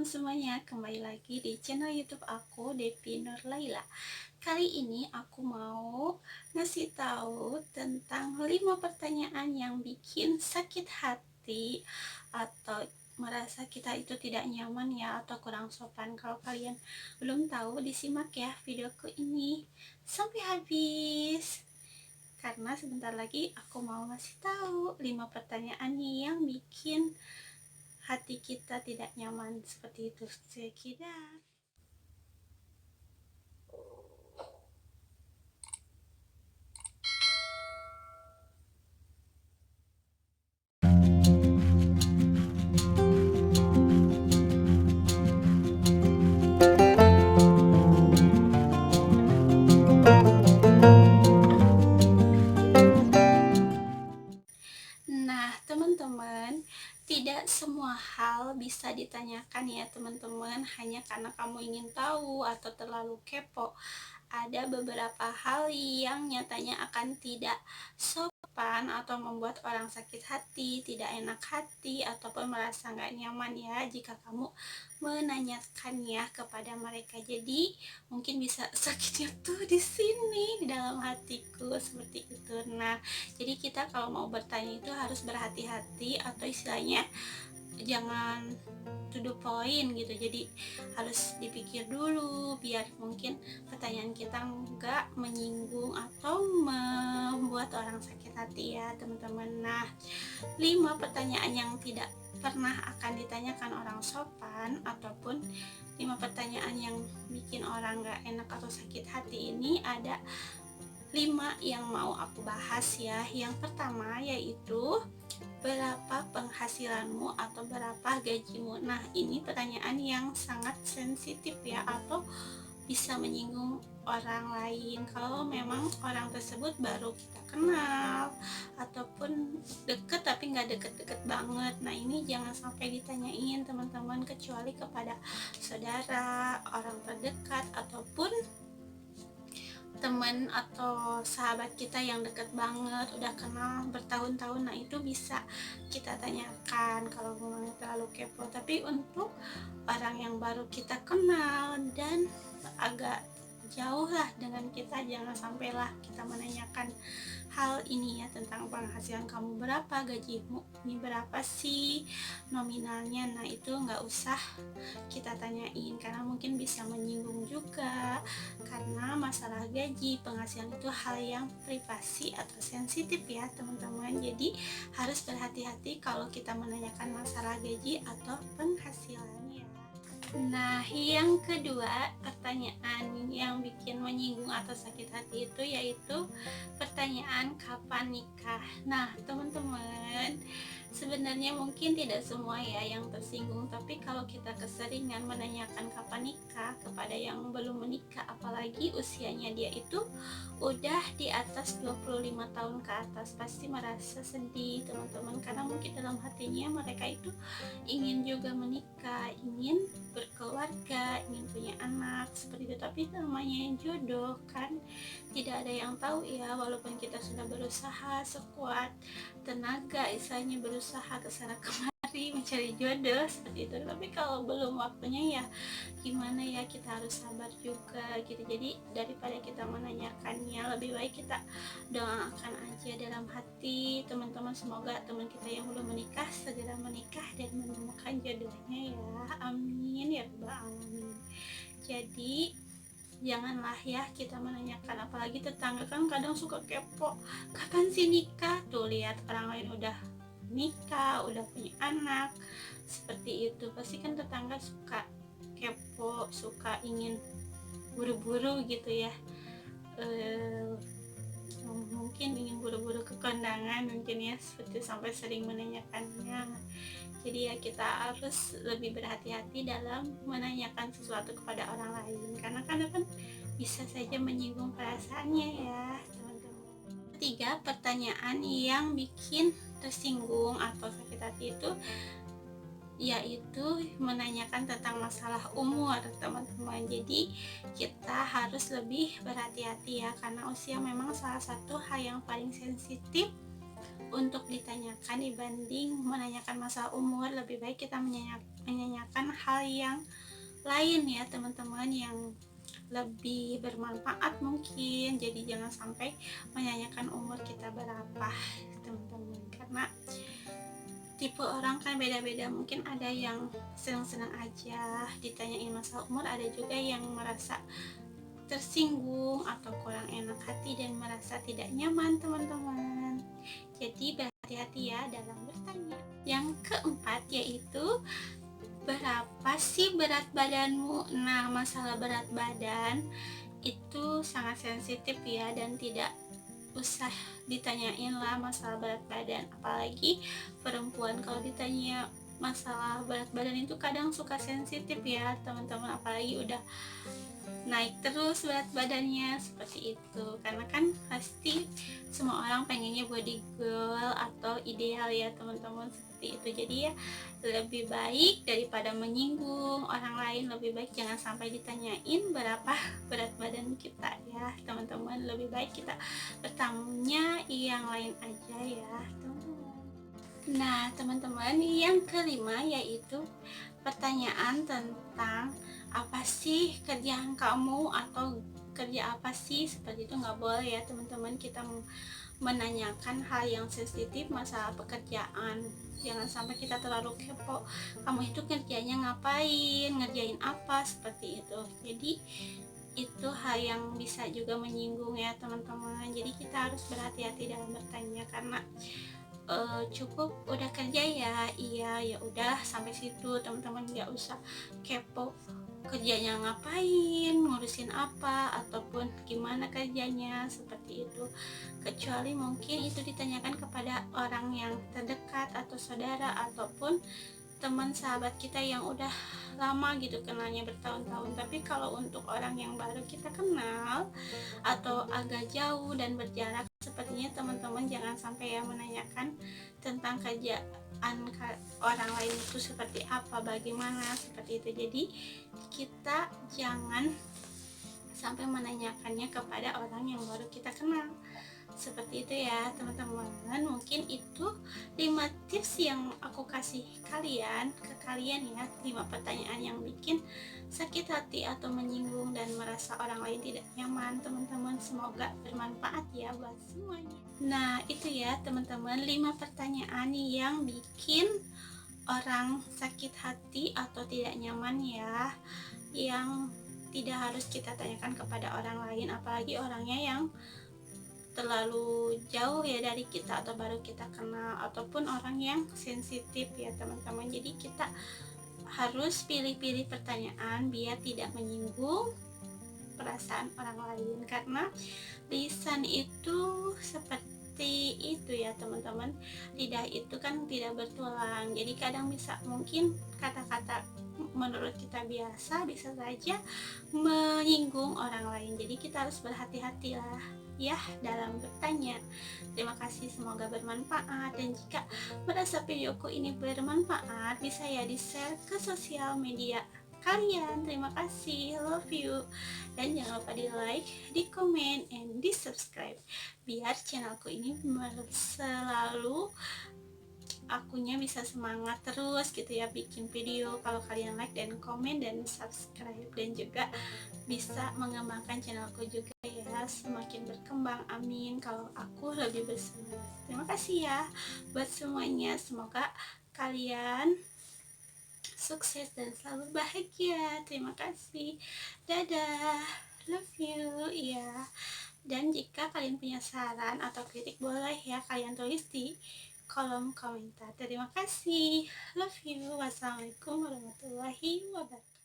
semuanya, kembali lagi di channel YouTube aku, Devi Nurlaila. Kali ini aku mau ngasih tahu tentang 5 pertanyaan yang bikin sakit hati atau merasa kita itu tidak nyaman ya, atau kurang sopan. Kalau kalian belum tahu, disimak ya videoku ini sampai habis. Karena sebentar lagi aku mau ngasih tahu 5 pertanyaan yang bikin hati kita tidak nyaman, seperti itu sekitar. Nah, teman-teman, tidak semua hal bisa ditanyakan ya teman-teman, hanya karena kamu ingin tahu atau terlalu kepo. Ada beberapa hal yang nyatanya akan tidak sopan atau membuat orang sakit hati, tidak enak hati, ataupun merasa nggak nyaman ya jika kamu menanyakannya kepada mereka. Jadi mungkin bisa sakitnya tuh di sini, di dalam hatiku, seperti itu. Nah, jadi kita kalau mau bertanya itu harus berhati-hati, atau istilahnya jangan to the point gitu. Jadi harus dipikir dulu biar mungkin pertanyaan kita nggak menyinggung atau membuat orang sakit hati ya teman-teman. Nah, 5 pertanyaan yang tidak pernah akan ditanyakan orang sopan, ataupun 5 pertanyaan yang bikin orang nggak enak atau sakit hati ini, ada 5 yang mau aku bahas ya. Yang pertama yaitu, berapa penghasilanmu atau berapa gajimu? Nah, ini pertanyaan yang sangat sensitif ya, atau bisa menyinggung orang lain kalau memang orang tersebut baru kita kenal ataupun deket tapi nggak deket-deket banget. Nah, ini jangan sampai ditanyain teman-teman, kecuali kepada saudara, orang terdekat, ataupun teman atau sahabat kita yang dekat banget, udah kenal bertahun-tahun. Nah, itu bisa kita tanyakan kalau memang terlalu kepo. Tapi untuk orang yang baru kita kenal dan agak jauh lah dengan kita, jangan sampailah kita menanyakan hal ini ya, tentang penghasilan kamu berapa, gajimu ini berapa sih nominalnya. Nah, itu nggak usah kita tanyain karena mungkin bisa menyinggung juga, karena masalah gaji, penghasilan itu hal yang privasi atau sensitif ya teman-teman. Jadi harus berhati-hati kalau kita menanyakan masalah gaji atau penghasilannya. Nah, yang kedua, pertanyaan yang bikin menyinggung atau sakit hati itu yaitu pertanyaan kapan nikah. Nah, teman-teman, sebenarnya mungkin tidak semua ya yang tersinggung, tapi kalau kita keseringan menanyakan kapan nikah kepada yang belum menikah, apalagi usianya dia itu udah di atas 25 tahun ke atas, pasti merasa sedih teman-teman, karena mungkin dalam hatinya mereka itu ingin juga menikah, ingin berkeluarga, ingin punya anak, seperti itu. Tapi namanya jodoh kan tidak ada yang tahu ya, walaupun kita sudah berusaha sekuat tenaga, istilahnya berusaha kesana kemari mencari jodoh seperti itu, tapi kalau belum waktunya ya gimana ya, kita harus sabar juga gitu. Jadi daripada kita menanyakannya, lebih baik kita doakan aja dalam hati teman-teman, semoga teman kita yang belum menikah segera menikah dan menemukan jodohnya ya, amin ya rabbal alamin. Jadi janganlah ya kita menanyakan, apalagi tetangga kan kadang suka kepo, kapan sih nikah, tuh lihat orang lain udah nikah, udah punya anak, seperti itu. Pasti kan tetangga suka kepo, suka ingin buru-buru gitu ya, mungkin ingin buru-buru ke kondangan mungkin ya, seperti sampai sering menanyakannya. Jadi ya kita harus lebih berhati-hati dalam menanyakan sesuatu kepada orang lain, karena kan bisa saja menyinggung perasaannya ya teman-teman. Ketiga, pertanyaan yang bikin tersinggung atau sakit hati itu yaitu menanyakan tentang masalah umur teman-teman. Jadi kita harus lebih berhati-hati ya, karena usia memang salah satu hal yang paling sensitif untuk ditanyakan dibanding menanyakan masalah umur. Lebih baik kita menanyakan hal yang lain ya teman-teman, yang lebih bermanfaat mungkin. Jadi jangan sampai menanyakan umur kita berapa teman-teman, karena tipe orang kan beda-beda. Mungkin ada yang senang-senang aja ditanyain masalah umur, ada juga yang merasa tersinggung atau kurang enak hati dan merasa tidak nyaman teman-teman. Jadi berhati-hati ya dalam bertanya. Yang keempat yaitu, berapa sih berat badanmu? Nah, masalah berat badan itu sangat sensitif ya, dan tidak usah ditanyain lah masalah berat badan. Apalagi perempuan kalau ditanya masalah berat badan itu kadang suka sensitif ya teman-teman, apalagi udah naik terus berat badannya seperti itu. Karena kan pasti semua orang pengennya body girl atau ideal ya teman-teman, seperti itu. Jadi ya lebih baik daripada menyinggung orang lain, lebih baik jangan sampai ditanyain berapa berat badan kita ya teman-teman. Lebih baik kita bertanya yang lain aja ya teman-teman. Nah teman-teman, yang kelima yaitu pertanyaan tentang apa sih kerjaan kamu atau kerja apa sih, seperti itu. Nggak boleh ya teman-teman kita menanyakan hal yang sensitif masalah pekerjaan. Jangan sampai kita terlalu kepo, kamu itu kerjanya ngapain, ngerjain apa, seperti itu. Jadi itu hal yang bisa juga menyinggung ya teman-teman. Jadi kita harus berhati-hati dalam bertanya, karena cukup udah kerja ya, iya ya udah sampai situ teman-teman, nggak usah kepo kerjanya ngapain, ngurusin apa, ataupun gimana kerjanya, seperti itu. Kecuali mungkin itu ditanyakan kepada orang yang terdekat atau saudara ataupun teman sahabat kita yang udah lama gitu kenalnya bertahun-tahun. Tapi kalau untuk orang yang baru kita kenal atau agak jauh dan berjarak, sepertinya teman-teman jangan sampai ya menanyakan tentang kerjaan orang lain itu seperti apa, bagaimana, seperti itu. Jadi kita jangan sampai menanyakannya kepada orang yang baru kita kenal, seperti itu ya teman-teman. Mungkin itu 5 tips yang aku kasih kalian ke kalian ya, 5 pertanyaan yang bikin sakit hati atau menyinggung dan merasa orang lain tidak nyaman teman-teman. Semoga bermanfaat ya buat semuanya. Nah itu ya teman-teman, 5 pertanyaan yang bikin orang sakit hati atau tidak nyaman ya, yang tidak harus kita tanyakan kepada orang lain, apalagi orangnya yang terlalu jauh ya dari kita atau baru kita kenal, ataupun orang yang sensitif ya teman-teman. Jadi kita harus pilih-pilih pertanyaan biar tidak menyinggung perasaan orang lain, karena lisan itu seperti itu ya teman-teman, lidah itu kan tidak bertulang. Jadi kadang bisa mungkin kata-kata menurut kita biasa bisa saja menyinggung orang lain. Jadi kita harus berhati-hatilah ya dalam bertanya. Terima kasih, semoga bermanfaat, dan jika merasa videoku ini bermanfaat bisa ya di share ke sosial media kalian. Terima kasih, love you, dan jangan lupa di like, di komen, and di subscribe biar channelku ini selalu akunya bisa semangat terus gitu ya bikin video. Kalau kalian like dan komen dan subscribe, dan juga bisa mengembangkan channelku juga ya, semakin berkembang, amin. Kalau aku lebih bersemangat. Terima kasih ya buat semuanya, semoga kalian sukses dan selalu bahagia. Terima kasih, dadah, love you ya. Dan jika kalian punya saran atau kritik boleh ya kalian tulis di kolom komentar. Terima kasih, love you, wassalamualaikum warahmatullahi wabarakatuh.